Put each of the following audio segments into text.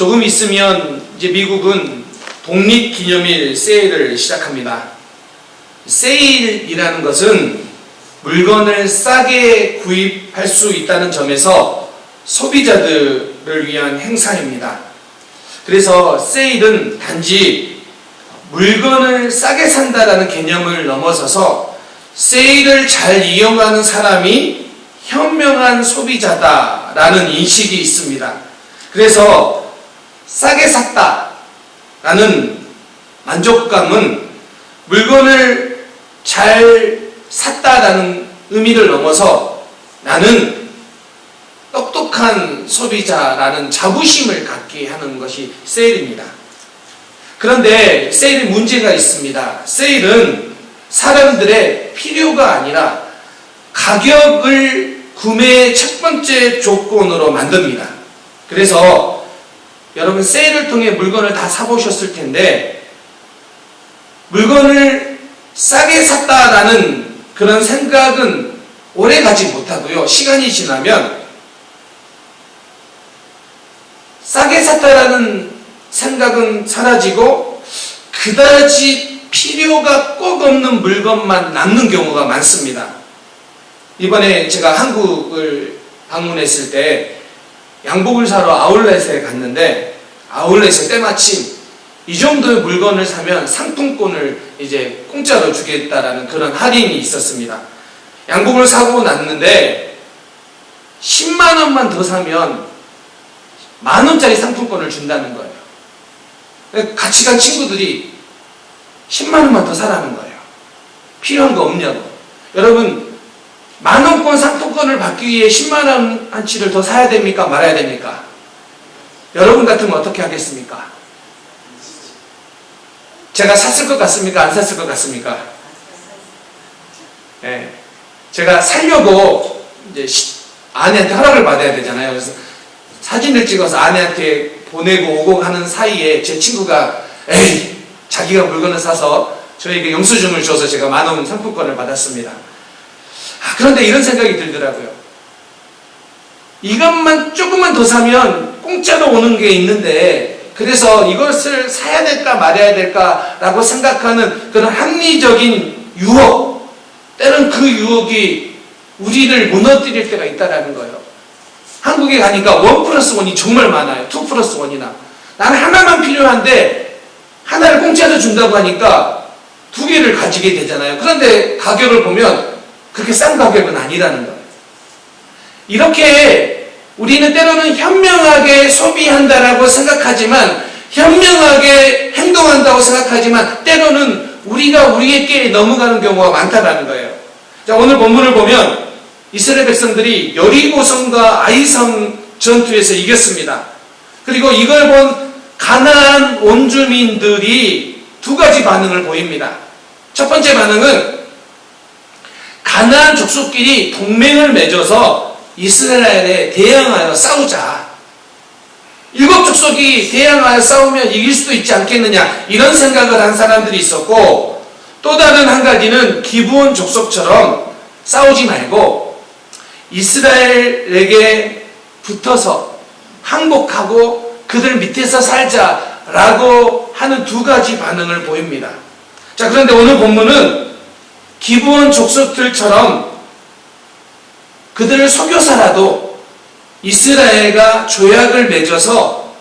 조금 있으면 이제 미국은 독립기념일 세일을 시작합니다. 세일이라는 것은 물건을 싸게 구입할 수 있다는 점에서 소비자들을 위한 행사입니다. 그래서 세일은 단지 물건을 싸게 산다라는 개념을 넘어서서 세일을 잘 이용하는 사람이 현명한 소비자다라는 인식이 있습니다. 그래서 싸게 샀다라는 만족감은 물건을 잘 샀다라는 의미를 넘어서 나는 똑똑한 소비자라는 자부심을 갖게 하는 것이 세일입니다. 그런데 세일에 문제가 있습니다. 세일은 사람들의 필요가 아니라 가격을 구매의 첫 번째 조건으로 만듭니다. 그래서 여러분 세일을 통해 물건을 다 사보셨을 텐데 물건을 싸게 샀다라는 그런 생각은 오래 가지 못하고요. 시간이 지나면 싸게 샀다라는 생각은 사라지고 그다지 필요가 꼭 없는 물건만 남는 경우가 많습니다. 이번에 제가 한국을 방문했을 때 양복을 사러 아울렛에 갔는데 아울렛에 때마침 이 정도의 물건을 사면 상품권을 이제 공짜로 주겠다라는 그런 할인이 있었습니다. 양복을 사고 났는데 10만 원만 더 사면 만 원짜리 상품권을 준다는 거예요. 같이 간 친구들이 10만 원만 더 사라는 거예요. 필요한 거 없냐고. 여러분 만 원권 상품권을 받기 위해 10만 원어치를 더 사야 됩니까? 말아야 됩니까? 여러분 같으면 어떻게 하겠습니까? 제가 샀을 것 같습니까? 안 샀을 것 같습니까? 네. 제가 사려고 이제 아내한테 허락을 받아야 되잖아요. 그래서 사진을 찍어서 아내한테 보내고 오고 하는 사이에 제 친구가 에이 자기가 물건을 사서 저에게 영수증을 줘서 제가 만 원 상품권을 받았습니다. 그런데 이런 생각이 들더라고요. 이것만 조금만 더 사면 공짜로 오는 게 있는데 그래서 이것을 사야 될까 말아야 될까라고 생각하는 그런 합리적인 유혹, 때론 그 유혹이 우리를 무너뜨릴 때가 있다라는 거예요. 한국에 가니까 1+1이 정말 많아요. 2+1이나. 나는 하나만 필요한데 하나를 공짜로 준다고 하니까 두 개를 가지게 되잖아요. 그런데 가격을 보면 그렇게 싼 가격은 아니라는 거예요. 이렇게 우리는 때로는 현명하게 소비한다라고 생각하지만 현명하게 행동한다고 생각하지만 때로는 우리가 우리에게 넘어가는 경우가 많다라는 거예요. 자, 오늘 본문을 보면 이스라엘 백성들이 여리고성과 아이성 전투에서 이겼습니다. 그리고 이걸 본 가나안 원주민들이 두 가지 반응을 보입니다. 첫 번째 반응은 가나안 족속끼리 동맹을 맺어서 이스라엘에 대항하여 싸우자. 7족속이 대항하여 싸우면 이길 수도 있지 않겠느냐 이런 생각을 한 사람들이 있었고 또 다른 한 가지는 기브온 족속처럼 싸우지 말고 이스라엘에게 붙어서 항복하고 그들 밑에서 살자라고 하는 두 가지 반응을 보입니다. 자, 그런데 오늘 본문은 기브온 족속들처럼 그들을 속여서라도 이스라엘과 조약을 맺어서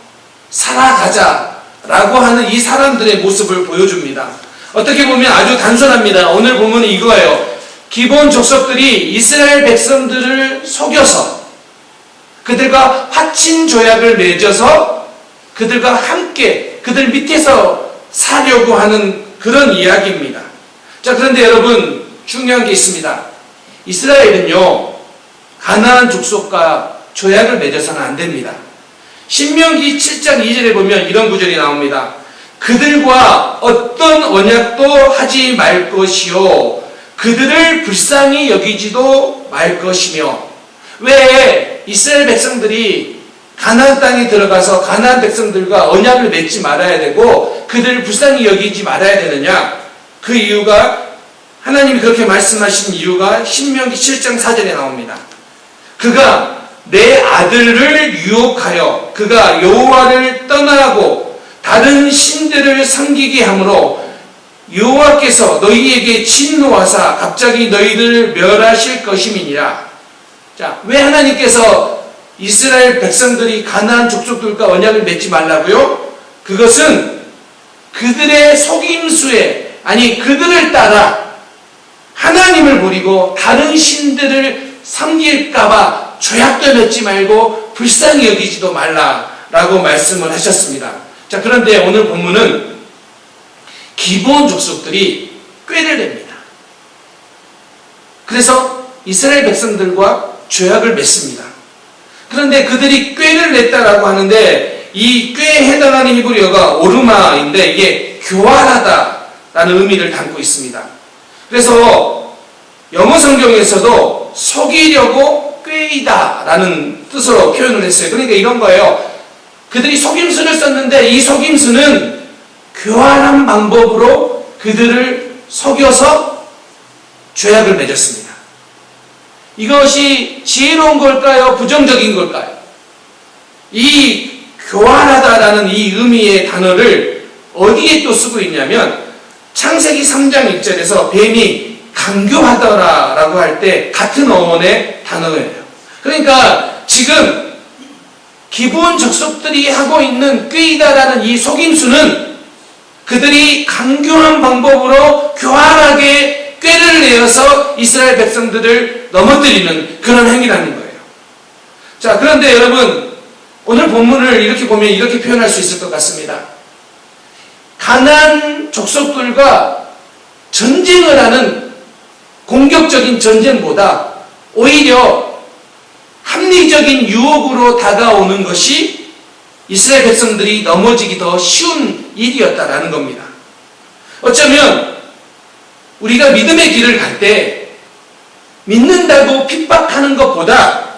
살아가자라고 하는 이 사람들의 모습을 보여줍니다. 어떻게 보면 아주 단순합니다. 오늘 본문은 이거예요. 기브온 족속들이 이스라엘 백성들을 속여서 그들과 화친 조약을 맺어서 그들과 함께 그들 밑에서 사려고 하는 그런 이야기입니다. 자, 그런데 여러분 중요한 게 있습니다. 이스라엘은요 가나안 족속과 조약을 맺어서는 안 됩니다. 신명기 7장 2절에 보면 이런 구절이 나옵니다. 그들과 어떤 언약도 하지 말 것이요 그들을 불쌍히 여기지도 말 것이며. 왜 이스라엘 백성들이 가나안 땅에 들어가서 가나안 백성들과 언약을 맺지 말아야 되고 그들을 불쌍히 여기지 말아야 되느냐? 그 이유가 하나님이 그렇게 말씀하신 이유가 신명기 7장 4절에 나옵니다. 그가 내 아들을 유혹하여 그가 여호와를 떠나고 다른 신들을 섬기게 하므로 여호와께서 너희에게 진노하사 갑자기 너희들을 멸하실 것임이니라. 자, 왜 하나님께서 이스라엘 백성들이 가나안 족속들과 언약을 맺지 말라고요? 그것은 그들의 속임수에, 아니 그들을 따라 하나님을 버리고 다른 신들을 섬길까봐 조약도 맺지 말고 불쌍히 여기지도 말라라고 말씀을 하셨습니다. 자, 그런데 오늘 본문은 기브온 족속들이 꾀를 냅니다. 그래서 이스라엘 백성들과 조약을 맺습니다. 그런데 그들이 꾀를 냈다라고 하는데 이 꾀에 해당하는 히브리어가 오르마인데 이게 교활하다라는 의미를 담고 있습니다. 그래서 영어 성경에서도 속이려고 꾀이다라는 뜻으로 표현을 했어요. 그러니까 이런 거예요. 그들이 속임수를 썼는데 이 속임수는 교활한 방법으로 그들을 속여서 조약을 맺었습니다. 이것이 지혜로운 걸까요? 부정적인 걸까요? 이 교활하다라는 이 의미의 단어를 어디에 또 쓰고 있냐면 창세기 3장 1절에서 뱀이 강교하더라라고 할 때 같은 어원의 단어예요. 그러니까 지금 기브온 족속들이 하고 있는 꾀이다라는 이 속임수는 그들이 강교한 방법으로 교활하게 꾀를 내어서 이스라엘 백성들을 넘어뜨리는 그런 행위라는 거예요. 자, 그런데 여러분 오늘 본문을 이렇게 보면 이렇게 표현할 수 있을 것 같습니다. 가나안 족속들과 전쟁을 하는 공격적인 전쟁보다 오히려 합리적인 유혹으로 다가오는 것이 이스라엘 백성들이 넘어지기 더 쉬운 일이었다라는 겁니다. 어쩌면 우리가 믿음의 길을 갈 때 믿는다고 핍박하는 것보다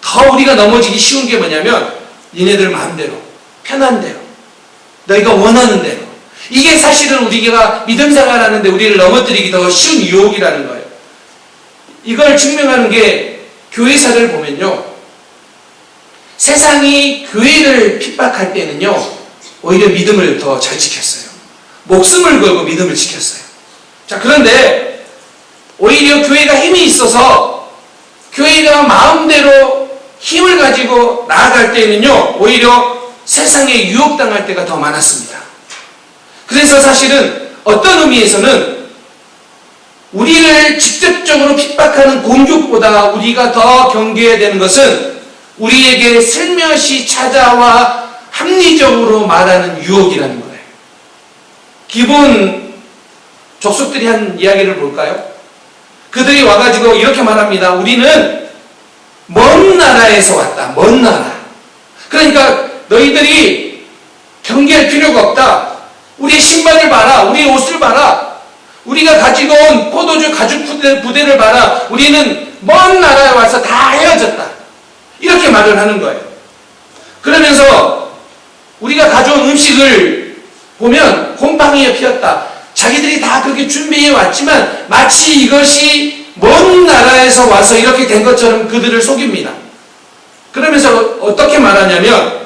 더 우리가 넘어지기 쉬운 게 뭐냐면 니네들 마음대로, 편한 대로, 너희가 원하는 대로. 이게 사실은 우리가 믿음 생활하는데 우리를 넘어뜨리기 더 쉬운 유혹이라는 거예요. 이걸 증명하는 게 교회사를 보면요. 세상이 교회를 핍박할 때는요. 오히려 믿음을 더 잘 지켰어요. 목숨을 걸고 믿음을 지켰어요. 자, 그런데 오히려 교회가 힘이 있어서 교회가 마음대로 힘을 가지고 나아갈 때는요. 오히려 세상에 유혹당할 때가 더 많았습니다. 그래서 사실은 어떤 의미에서는 우리를 직접적으로 핍박하는 공격보다 우리가 더 경계해야 되는 것은 우리에게 슬며시 찾아와 합리적으로 말하는 유혹이라는 거예요. 기브온 족속들이 한 이야기를 볼까요? 그들이 와가지고 이렇게 말합니다. 우리는 먼 나라에서 왔다. 먼 나라. 그러니까 너희들이 경계할 필요가 없다. 우리의 신발을 봐라. 우리의 옷을 봐라. 우리가 가지고 온 포도주 가죽 부대를 봐라. 우리는 먼 나라에 와서 다 헤어졌다. 이렇게 말을 하는 거예요. 그러면서 우리가 가져온 음식을 보면 곰팡이에 피었다. 자기들이 다 그렇게 준비해 왔지만 마치 이것이 먼 나라에서 와서 이렇게 된 것처럼 그들을 속입니다. 그러면서 어떻게 말하냐면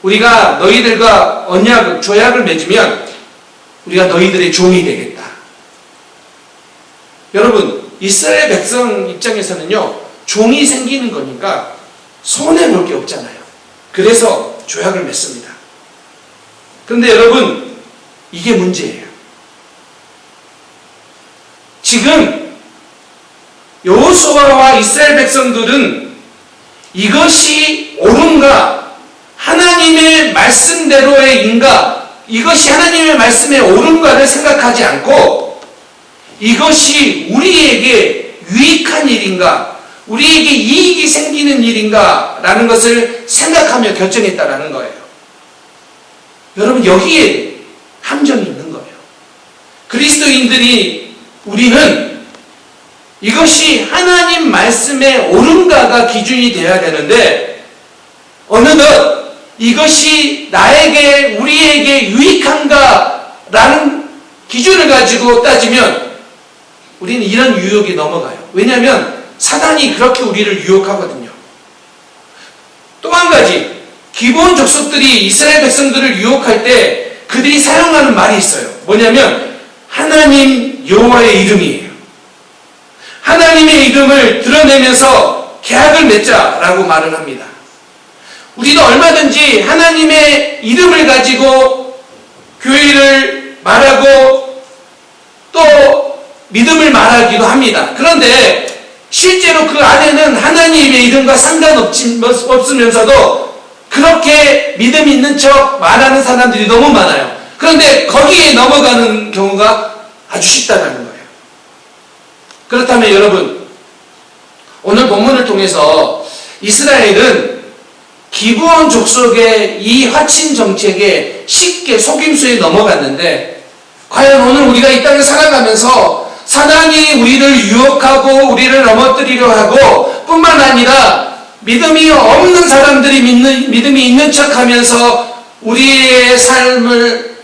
우리가 너희들과 언약, 조약을 맺으면 우리가 너희들의 종이 되겠다. 여러분, 이스라엘 백성 입장에서는요, 종이 생기는 거니까 손해볼 게 없잖아요. 그래서 조약을 맺습니다. 그런데 여러분, 이게 문제예요. 지금 여호수아와 이스라엘 백성들은 이것이 옳은가, 하나님의 말씀대로의인가, 이것이 하나님의 말씀에 옳은가를 생각하지 않고 이것이 우리에게 유익한 일인가, 우리에게 이익이 생기는 일인가 라는 것을 생각하며 결정했다라는 거예요. 여러분, 여기에 함정이 있는 거예요. 그리스도인들이 우리는 이것이 하나님 말씀에 옳은가가 기준이 되어야 되는데 어느덧 이것이 나에게, 우리에게 유익한가 라는 기준을 가지고 따지면 우리는 이런 유혹에 넘어가요. 왜냐하면 사단이 그렇게 우리를 유혹하거든요. 또 한 가지, 기브온 족속들이 이스라엘 백성들을 유혹할 때 그들이 사용하는 말이 있어요. 뭐냐면 하나님 여호와의 이름이에요. 하나님의 이름을 드러내면서 계약을 맺자라고 말을 합니다. 우리도 얼마든지 하나님의 이름을 가지고 교회를 말하고 또 믿음을 말하기도 합니다. 그런데 실제로 그 안에는 하나님의 이름과 상관없으면서도 그렇게 믿음 있는 척 말하는 사람들이 너무 많아요. 그런데 거기에 넘어가는 경우가 아주 쉽다는 거예요. 그렇다면 여러분, 오늘 본문을 통해서 이스라엘은 기브온 족속의 이 화친 정책에 쉽게 속임수에 넘어갔는데, 과연 오늘 우리가 이 땅에 살아가면서 사단이 우리를 유혹하고 우리를 넘어뜨리려 하고 뿐만 아니라 믿음이 없는 사람들이 믿음이 있는 척하면서 우리의 삶을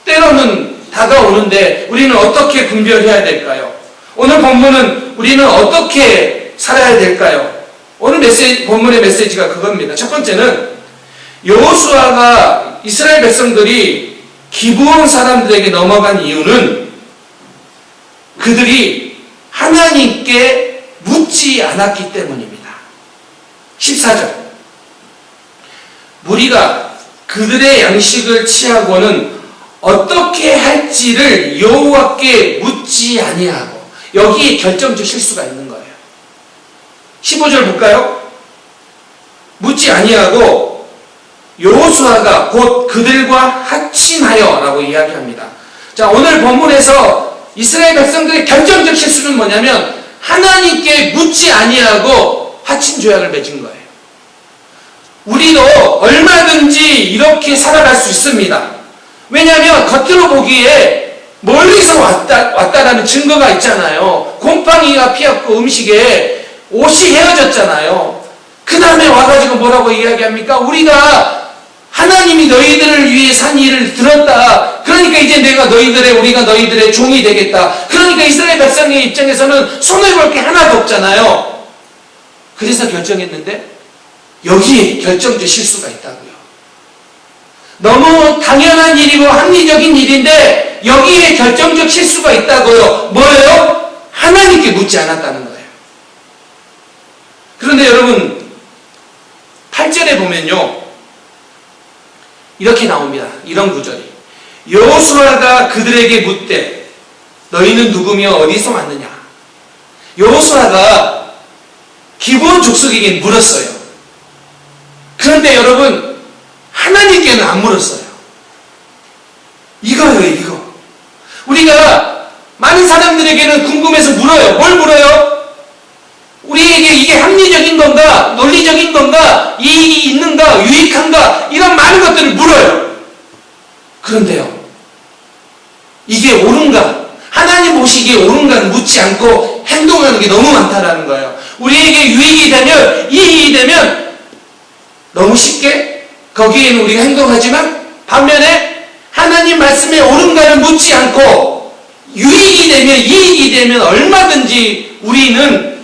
때로는 다가오는데 우리는 어떻게 분별해야 될까요? 오늘 본문은 우리는 어떻게 살아야 될까요? 오늘 본문의 메시지가 그겁니다. 첫 번째는 여호수아가 이스라엘 백성들이 기브온 사람들에게 넘어간 이유는 그들이 하나님께 묻지 않았기 때문입니다. 14절, 무리가 그들의 양식을 취하고는 어떻게 할지를 여호와께 묻지 아니하고, 여기에 결정적 실수가 있는 거예요. 15절 볼까요? 묻지 아니하고 여호수아가 곧 그들과 합친하여 라고 이야기합니다. 자, 오늘 본문에서 이스라엘 백성들의 결정적 실수는 뭐냐면 하나님께 묻지 아니하고 화친 조약을 맺은 거예요. 우리도 얼마든지 이렇게 살아갈 수 있습니다. 왜냐하면 겉으로 보기에 멀리서 왔다라는 증거가 있잖아요. 곰팡이가 피었고 음식에 옷이 헤어졌잖아요. 그 다음에 와가지고 뭐라고 이야기합니까? 우리가 하나님이 너희들을 위해 산 일을 들었다. 그러니까 이제 우리가 너희들의 종이 되겠다. 그러니까 이스라엘 백성의 입장에서는 손해볼 게 하나도 없잖아요. 그래서 결정했는데 여기에 결정적 실수가 있다고요. 너무 당연한 일이고 합리적인 일인데 여기에 결정적 실수가 있다고요. 뭐예요? 하나님께 묻지 않았다는 거예요. 그런데 여러분 8절에 보면요, 이렇게 나옵니다. 이런 구절이, 여호수아가 그들에게 묻되 너희는 누구며 어디서 왔느냐. 여호수아가 기브온 족속에게 물었어요. 그런데 여러분 하나님께는 안 물었어요. 이거예요, 이거. 우리가 많은 사람들에게는 궁금해서 물어요. 뭘 물어요? 우리에게 이게 합리적인 건가, 논리적인 건가, 이익이 있는가, 유익한가, 이런 많은 것들을 물어요. 그런데요, 이게 옳은가, 하나님 보시기에 옳은가는 묻지 않고 행동하는 게 너무 많다라는 거예요. 우리에게 유익이 되면, 이익이 되면 너무 쉽게 거기에는 우리가 행동하지만, 반면에 하나님 말씀에 옳은가를 묻지 않고 유익이 되면, 이익이 되면 얼마든지 우리는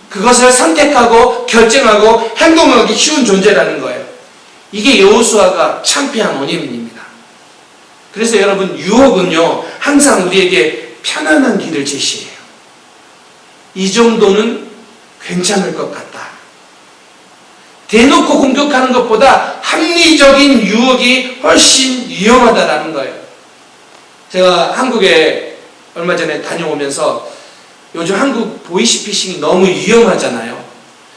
그것을 선택하고 결정하고 행동하기 쉬운 존재라는 거예요. 이게 여호수아가 참패한 원인입니다. 그래서 여러분, 유혹은요 항상 우리에게 편안한 길을 제시해요. 이 정도는 괜찮을 것 같다. 대놓고 공격하는 것보다 합리적인 유혹이 훨씬 위험하다라는 거예요. 제가 한국에 얼마 전에 다녀오면서 요즘 한국 보이시피싱이 너무 위험하잖아요.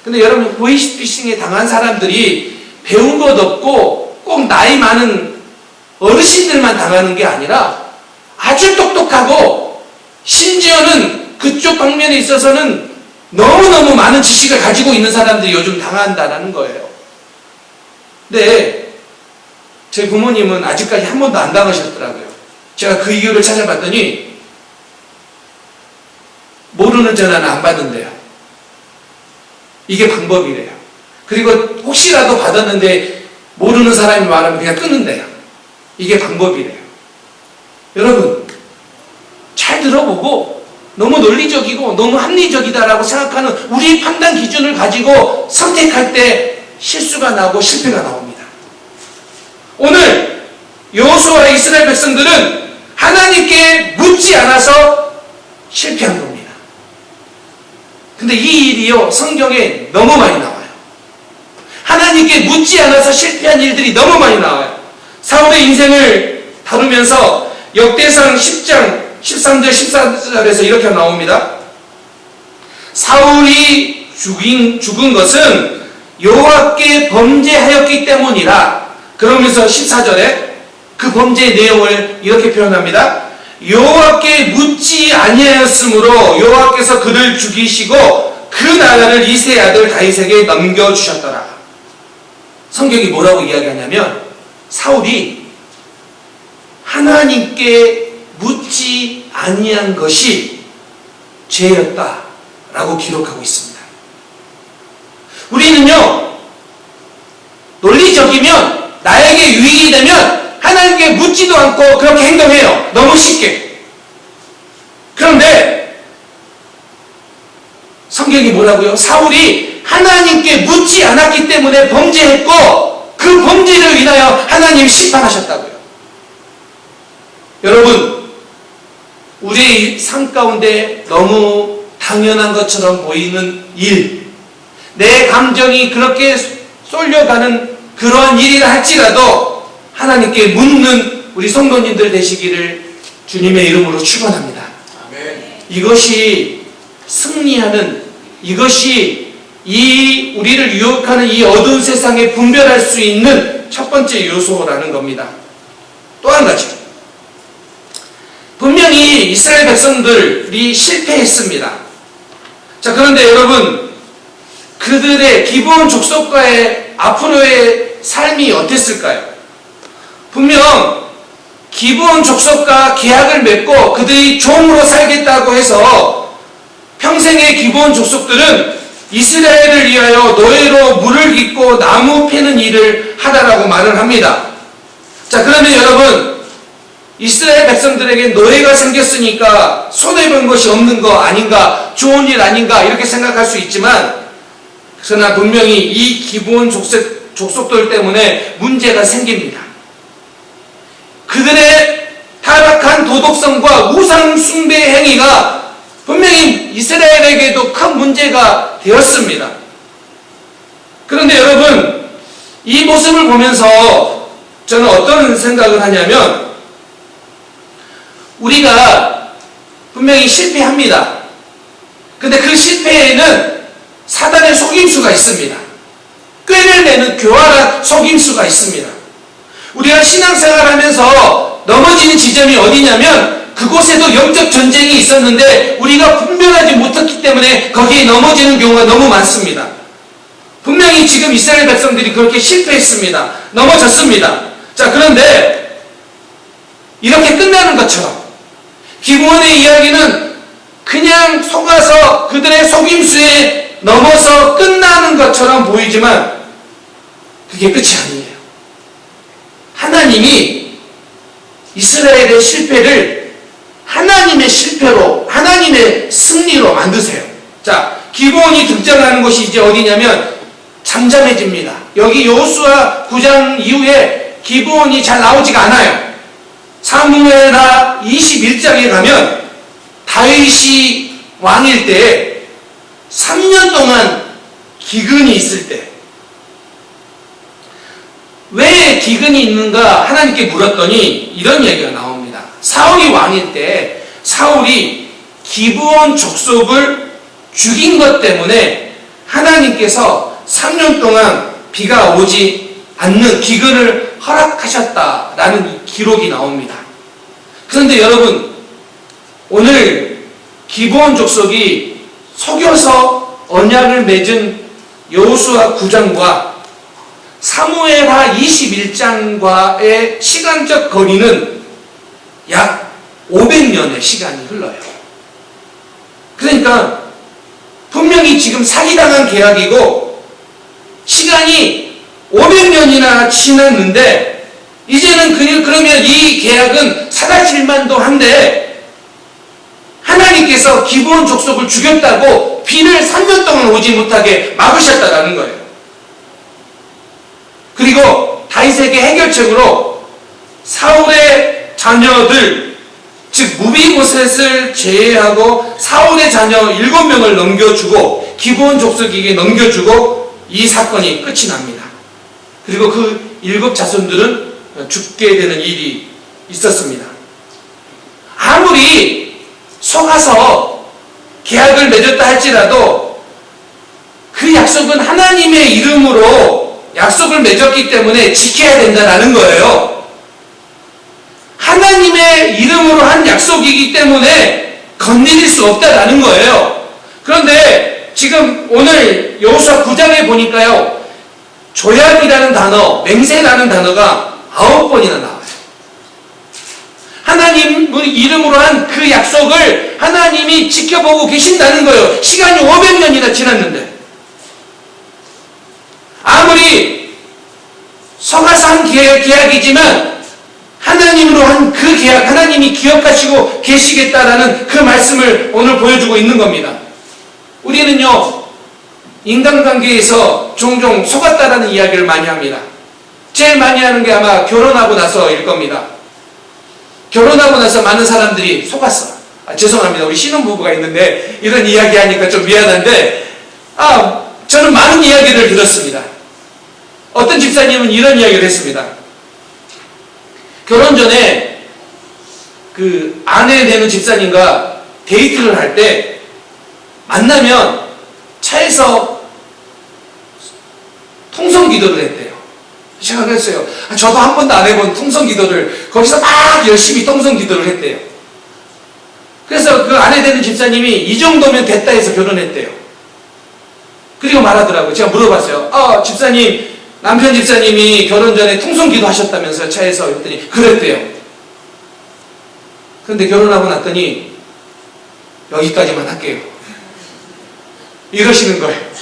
근데 여러분, 보이시피싱에 당한 사람들이 배운 것 없고 꼭 나이 많은 어르신들만 당하는 게 아니라 아주 똑똑하고 심지어는 그쪽 방면에 있어서는 너무너무 많은 지식을 가지고 있는 사람들이 요즘 당한다는 거예요. 근데 제 부모님은 아직까지 한 번도 안 당하셨더라고요. 제가 그 이유를 찾아봤더니 모르는 전화는 안 받는데요. 이게 방법이래요. 그리고 혹시라도 받았는데 모르는 사람이 말하면 그냥 끊는데요. 이게 방법이래요. 여러분, 잘 들어보고 너무 논리적이고 너무 합리적이다라고 생각하는 우리 판단 기준을 가지고 선택할 때 실수가 나오고 실패가 나옵니다. 오늘 여호수아와 이스라엘 백성들은 하나님께 묻지 않아서 실패한 겁니다. 근데 이 일이요, 성경에 너무 많이 나와요. 하나님께 묻지 않아서 실패한 일들이 너무 많이 나와요. 사울의 인생을 다루면서 역대상 10장 13절 14절에서 이렇게 나옵니다. 사울이 죽은 것은 여호와께 범죄하였기 때문이라. 그러면서 14절에 그 범죄의 내용을 이렇게 표현합니다. 여호와께 묻지 아니하였으므로 여호와께서 그를 죽이시고 그 나라를 이새의 아들 다윗에게 넘겨주셨더라. 성경이 뭐라고 이야기하냐면 사울이 하나님께 묻지 아니한 것이 죄였다라고 기록하고 있습니다. 우리는요, 논리적이면 나에게 유익이 되면 하나님께 묻지도 않고 그렇게 행동해요. 너무 쉽게. 그런데 성경이 뭐라고요? 사울이 하나님께 묻지 않았기 때문에 범죄했고 그 범죄를 인하여 하나님이 심판하셨다고요. 여러분, 우리의 삶 가운데 너무 당연한 것처럼 보이는 일, 내 감정이 그렇게 쏠려가는 그러한 일이라 할지라도 하나님께 묻는 우리 성도님들 되시기를 주님의 이름으로 축원합니다. 이것이 승리하는, 이것이 이 우리를 유혹하는 이 어두운 세상에 분별할 수 있는 첫 번째 요소라는 겁니다. 또 한 가지, 분명히 이스라엘 백성들이 실패했습니다. 자, 그런데 여러분, 그들의 기본 족속과의 앞으로의 삶이 어땠을까요? 분명 기본 족속과 계약을 맺고 그들이 종으로 살겠다고 해서 평생의 기본 족속들은 이스라엘을 위하여 노예로 물을 깃고 나무 패는 일을 하다라고 말을 합니다. 자, 그러면 여러분, 이스라엘 백성들에게 노예가 생겼으니까 손해본 것이 없는 거 아닌가, 좋은 일 아닌가 이렇게 생각할 수 있지만, 그러나 분명히 이 기본 족속들 때문에 문제가 생깁니다. 그들의 타락한 도덕성과 우상 숭배 행위가 분명히 이스라엘에게도 큰 문제가 되었습니다. 그런데 여러분, 이 모습을 보면서 저는 어떤 생각을 하냐면, 우리가 분명히 실패합니다. 근데 그 실패에는 사단의 속임수가 있습니다. 꾀를 내는 교활한 속임수가 있습니다. 우리가 신앙생활 하면서 넘어지는 지점이 어디냐면 그곳에도 영적 전쟁이 있었는데 우리가 분별하지 못했기 때문에 거기에 넘어지는 경우가 너무 많습니다. 분명히 지금 이스라엘 백성들이 그렇게 실패했습니다. 넘어졌습니다. 자, 그런데 이렇게 끝나는 것처럼 기본의 이야기는 그냥 속아서 그들의 속임수에 넘어서 끝나는 것처럼 보이지만 그게 끝이 아니에요. 하나님이 이스라엘의 실패를 하나님의 실패로, 하나님의 승리로 만드세요. 자, 기본이 등장하는 곳이 이제 어디냐면 잠잠해집니다. 여기 여호수아 9장 이후에 기본이 잘 나오지가 않아요. 사무엘하 21장에 가면 다윗이 왕일 때 3년 동안 기근이 있을 때, 왜 기근이 있는가 하나님께 물었더니 이런 얘기가 나옵니다. 사울이 왕일 때 사울이 기브온 족속을 죽인 것 때문에 하나님께서 3년 동안 비가 오지 않는 기근을 허락하셨다라는 기록이 나옵니다. 그런데 여러분, 오늘 기브온 족속이 속여서 언약을 맺은 여호수아 9장과 사무엘하 21장과의 시간적 거리는 약 500년의 시간이 흘러요. 그러니까 분명히 지금 사기당한 계약이고 시간이 500년이나 지났는데 이제는 그러면 이 계약은 사라질만도 한데 하나님께서 기브온 족속을 죽였다고 비를 3년 동안 오지 못하게 막으셨다라는 거예요. 그리고 다윗에게 해결책으로 사울의 자녀들, 즉 무비보셋을 제외하고 사울의 자녀 7명을 넘겨주고 기브온 족속에게 넘겨주고 이 사건이 끝이 납니다. 그리고 그 7 자손들은 죽게 되는 일이 있었습니다. 아무리 속아서 계약을 맺었다 할지라도 그 약속은 하나님의 이름으로 약속을 맺었기 때문에 지켜야 된다는 거예요. 하나님의 이름으로 한 약속이기 때문에 건드릴 수 없다라는 거예요. 그런데 지금 오늘 여호수아 9장에 보니까요, 조약이라는 단어, 맹세라는 단어가 9번이나 나와요. 하나님 이름으로 한 그 약속을 하나님이 지켜보고 계신다는 거예요. 시간이 500년이나 지났는데. 아무리 속아서 한 계약이지만 하나님으로 한 그 계약, 하나님이 기억하시고 계시겠다라는 그 말씀을 오늘 보여주고 있는 겁니다. 우리는요, 인간관계에서 종종 속았다라는 이야기를 많이 합니다. 제일 많이 하는 게 아마 결혼하고 나서일 겁니다. 결혼하고 나서 많은 사람들이 속았어. 죄송합니다. 우리 신혼부부가 있는데 이런 이야기 하니까 좀 미안한데, 저는 많은 이야기를 들었습니다. 어떤 집사님은 이런 이야기를 했습니다. 결혼 전에 그 아내 되는 집사님과 데이트를 할 때 만나면 차에서 통성기도를 했대요. 제가 그랬어요. 저도 한 번도 안 해본 통성기도를 거기서 막 열심히 통성기도를 했대요. 그래서 그 아내 되는 집사님이 이 정도면 됐다 해서 결혼했대요. 그리고 말하더라고요. 제가 물어봤어요. 집사님, 남편 집사님이 결혼 전에 통성기도 하셨다면서요, 차에서. 그랬더니 그랬대요. 그런데 결혼하고 났더니 여기까지만 할게요, 이러시는 거예요.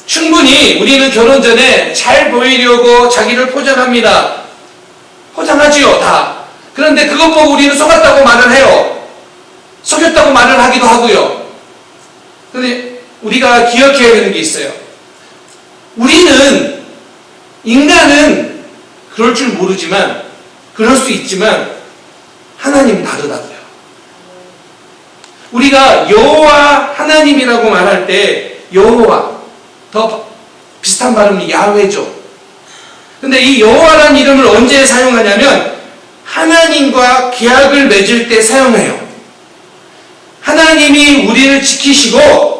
충분히 우리는 결혼 전에 잘 보이려고 자기를 포장합니다. 포장하지요, 다. 그런데 그것 보고 우리는 속았다고 말을 해요. 속였다고 말을 하기도 하고요. 그런데 우리가 기억해야 되는 게 있어요. 우리는, 인간은 그럴 줄 모르지만, 그럴 수 있지만 하나님은 다르다고요. 우리가 여호와 하나님이라고 말할 때 여호와, 더 비슷한 발음이 야훼죠. 근데 이 여호와라는 이름을 언제 사용하냐면 하나님과 계약을 맺을 때 사용해요. 하나님이 우리를 지키시고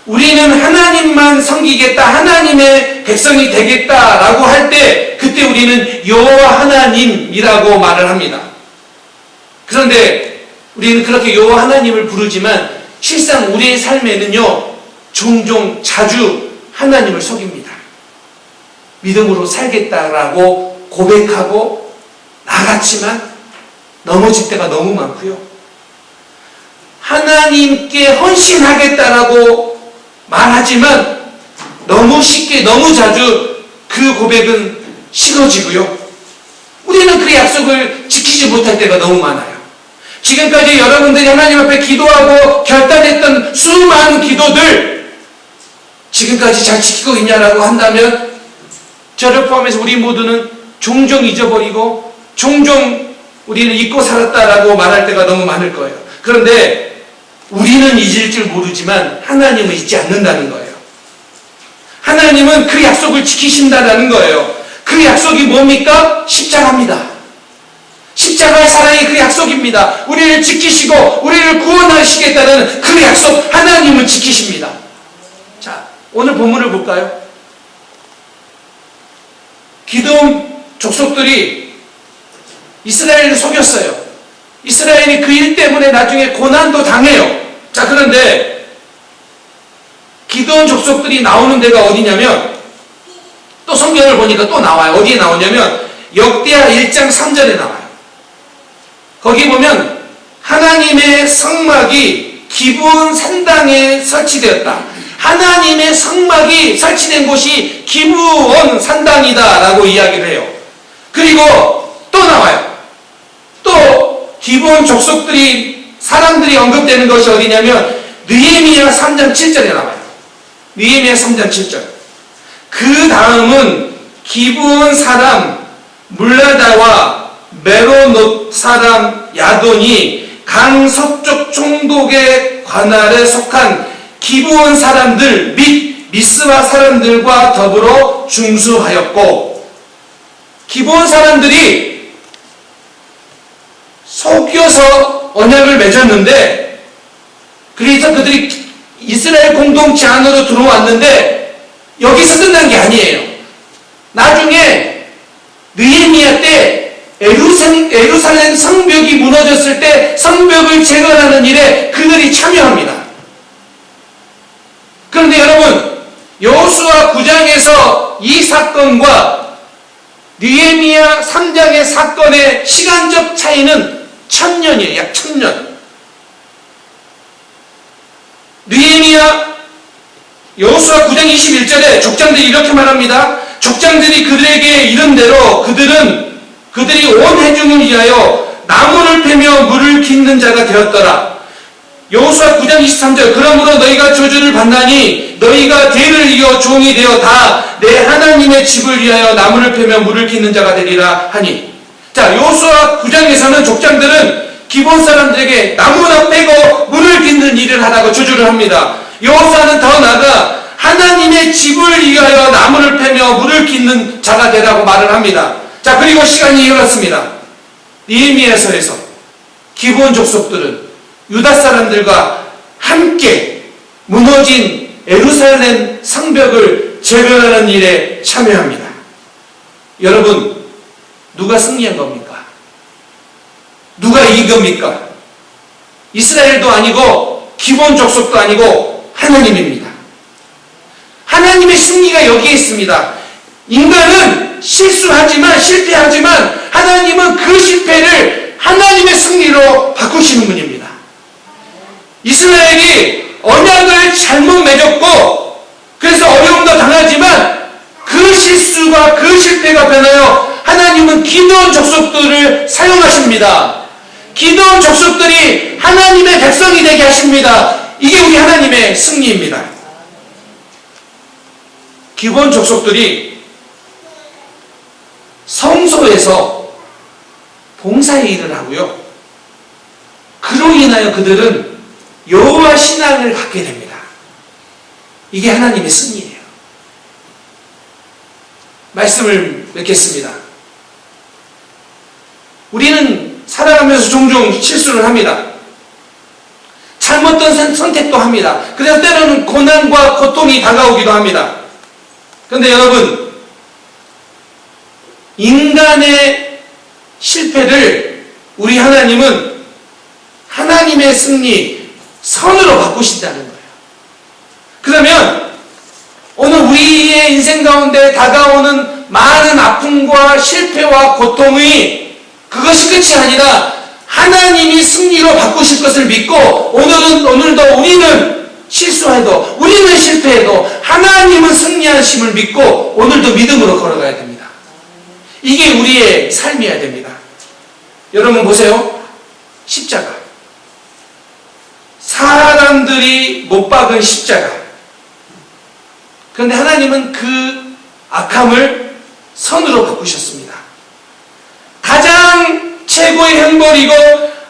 우리는 하나님만 섬기겠다, 하나님의 백성이 되겠다라고 할 때 그때 우리는 여호와 하나님이라고 말을 합니다. 그런데 우리는 그렇게 여호와 하나님을 부르지만 실상 우리의 삶에는요, 종종 자주 하나님을 속입니다. 믿음으로 살겠다라고 고백하고 나갔지만 넘어질 때가 너무 많고요. 하나님께 헌신하겠다라고 말하지만 너무 쉽게, 너무 자주 그 고백은 식어지고요. 우리는 그 약속을 지키지 못할 때가 너무 많아요. 지금까지 여러분들이 하나님 앞에 기도하고 결단했던 수많은 기도들 지금까지 잘 지키고 있냐라고 한다면 저를 포함해서 우리 모두는 종종 잊어버리고 종종 우리는 잊고 살았다라고 말할 때가 너무 많을 거예요. 그런데 우리는 잊을 줄 모르지만 하나님은 잊지 않는다는 거예요. 하나님은 그 약속을 지키신다는 거예요. 그 약속이 뭡니까? 십자가입니다. 십자가의 사랑이 그 약속입니다. 우리를 지키시고 우리를 구원하시겠다는 그 약속, 하나님은 지키십니다. 자, 오늘 본문을 볼까요? 기드온 족속들이 이스라엘을 속였어요. 이스라엘이 그 일 때문에 나중에 고난도 당해요. 자, 그런데 기드온 족속들이 나오는 데가 어디냐면, 또 성경을 보니까 또 나와요. 어디에 나오냐면 역대하 1장 3절에 나와요. 거기 보면 하나님의 성막이 기브온 산당에 설치되었다. 하나님의 성막이 설치된 곳이 기브온 산당이다 라고 이야기를 해요. 그리고 또 나와요. 또 기브온 족속들이, 사람들이 언급되는 것이 어디냐면 느헤미야 3장 7절에 나와요. 느헤미야 3장 7절. 그 다음은 기브온 사람 물라다와 메로노 사람 야돈이 강 서쪽 총독의 관할에 속한 기브온 사람들 및 미스바 사람들과 더불어 중수하였고, 기브온 사람들이 속여서 언약을 맺었는데, 그래서 그들이 이스라엘 공동체 안으로 들어왔는데 여기서 끝난 게 아니에요. 나중에 느헤미야 때 예루살렘 성벽이 무너졌을 때 성벽을 재건하는 일에 그들이 참여합니다. 그런데 여러분, 여호수아 9장에서 이 사건과 느헤미야 3장의 사건의 시간적 차이는 1000년이에요. 약 1000년. 느헤미야 여호수아 9장 21절에 족장들이 이렇게 말합니다. 족장들이 그들에게 이른 대로 그들이 온 회중을 위하여 나무를 패며 물을 깃는 자가 되었더라. 여호수아 9장 23절, 그러므로 너희가 저주를 받나니 너희가 대를 이어 종이 되어 다 내 하나님의 집을 위하여 나무를 패며 물을 깃는 자가 되리라 하니. 자, 여호수아 9장에서는 족장들은 기본 사람들에게 나무나 빼고 물을 깃는 일을 하다가 저주를 합니다. 여호수아는 더 나아가 하나님의 집을 위하여 나무를 패며 물을 깃는 자가 되라고 말을 합니다. 자, 그리고 시간이 흘렀습니다. 느헤미야서에서 기브온 족속들은 유다 사람들과 함께 무너진 예루살렘 성벽을 재건하는 일에 참여합니다. 여러분, 누가 승리한 겁니까? 누가 이긴 겁니까? 이스라엘도 아니고 기브온 족속도 아니고 하나님입니다. 하나님의 승리가 여기에 있습니다. 인간은 실패하지만 하나님은 그 실패를 하나님의 승리로 바꾸시는 분입니다. 이스라엘이 언약을 잘못 맺었고 그래서 어려움도 당하지만 그 실수가 그 실패가 변하여 하나님은 기드온 족속들을 사용하십니다. 기드온 족속들이 하나님의 백성이 되게 하십니다. 이게 우리 하나님의 승리입니다. 기브온 족속들이 성소에서 봉사의 일을 하고요. 그로 인하여 그들은 여호와 신앙을 갖게 됩니다. 이게 하나님의 승리예요. 말씀을 맺겠습니다. 우리는 살아가면서 종종 실수를 합니다. 잘못된 선택도 합니다. 그래서 때로는 고난과 고통이 다가오기도 합니다. 그런데 여러분, 인간의 실패를 우리 하나님은 하나님의 승리, 선으로 바꾸신다는 거예요. 그러면 오늘 우리의 인생 가운데 다가오는 많은 아픔과 실패와 고통이 그것이 끝이 아니라 하나님이 승리로 바꾸실 것을 믿고 오늘도 우리는 실수해도 우리는 실패해도 하나님은 승리하심을 믿고 오늘도 믿음으로 걸어가야 됩니다. 이게 우리의 삶이어야 됩니다. 여러분 보세요. 십자가. 사람들이 못 박은 십자가. 그런데 하나님은 그 악함을 선으로 바꾸셨습니다. 가장 최고의 형벌이고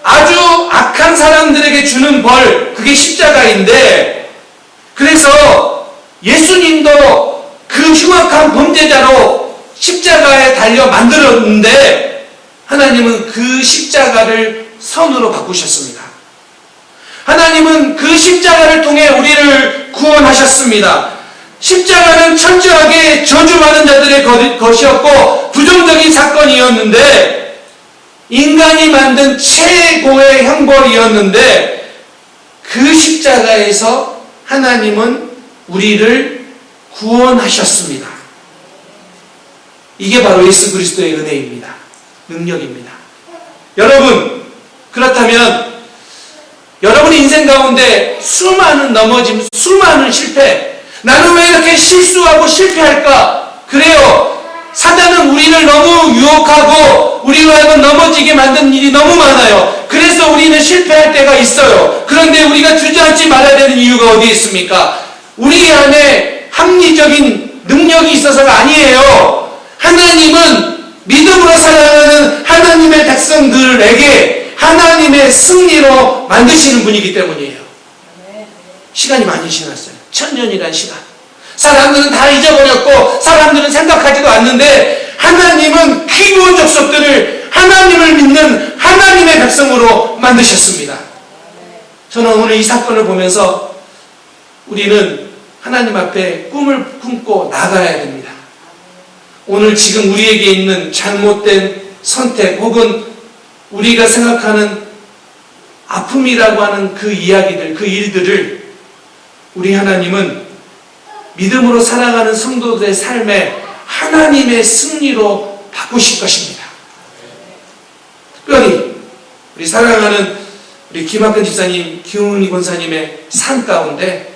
아주 악한 사람들에게 주는 벌, 그게 십자가인데, 그래서 예수님도 그 흉악한 범죄자로 십자가에 달려 만들었는데 하나님은 그 십자가를 선으로 바꾸셨습니다. 하나님은 그 십자가를 통해 우리를 구원하셨습니다. 십자가는 철저하게 저주받은 자들의 것이었고 부정적인 사건이었는데, 인간이 만든 최고의 형벌이었는데, 그 십자가에서 하나님은 우리를 구원하셨습니다. 이게 바로 예수 그리스도의 은혜입니다. 능력입니다. 여러분, 그렇다면 여러분의 인생 가운데 수많은 넘어짐, 수많은 실패, 나는 왜 이렇게 실수하고 실패할까? 그래요. 사단은 우리를 너무 유혹하고 우리로 하여금 넘어지게 만든 일이 너무 많아요. 그래서 우리는 실패할 때가 있어요. 그런데 우리가 주저앉지 말아야 되는 이유가 어디에 있습니까? 우리 안에 합리적인 능력이 있어서가 아니에요. 하나님은 믿음으로 살아가는 하나님의 백성들에게 하나님의 승리로 만드시는 분이기 때문이에요. 시간이 많이 지났어요. 1000년이란 시간. 사람들은 다 잊어버렸고 사람들은 생각하지도 않는데 하나님은 기본 족속들을 하나님을 믿는 하나님의 백성으로 만드셨습니다. 저는 오늘 이 사건을 보면서 우리는 하나님 앞에 꿈을 품고 나가야 됩니다. 오늘 지금 우리에게 있는 잘못된 선택 혹은 우리가 생각하는 아픔이라고 하는 그 이야기들, 그 일들을 우리 하나님은 믿음으로 살아가는 성도들의 삶에 하나님의 승리로 바꾸실 것입니다. 특별히 우리 사랑하는 우리 김학근 집사님, 김은희 권사님의 삶 가운데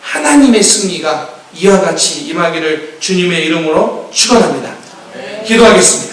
하나님의 승리가 이와 같이 임하기를 주님의 이름으로 축원합니다. 기도하겠습니다.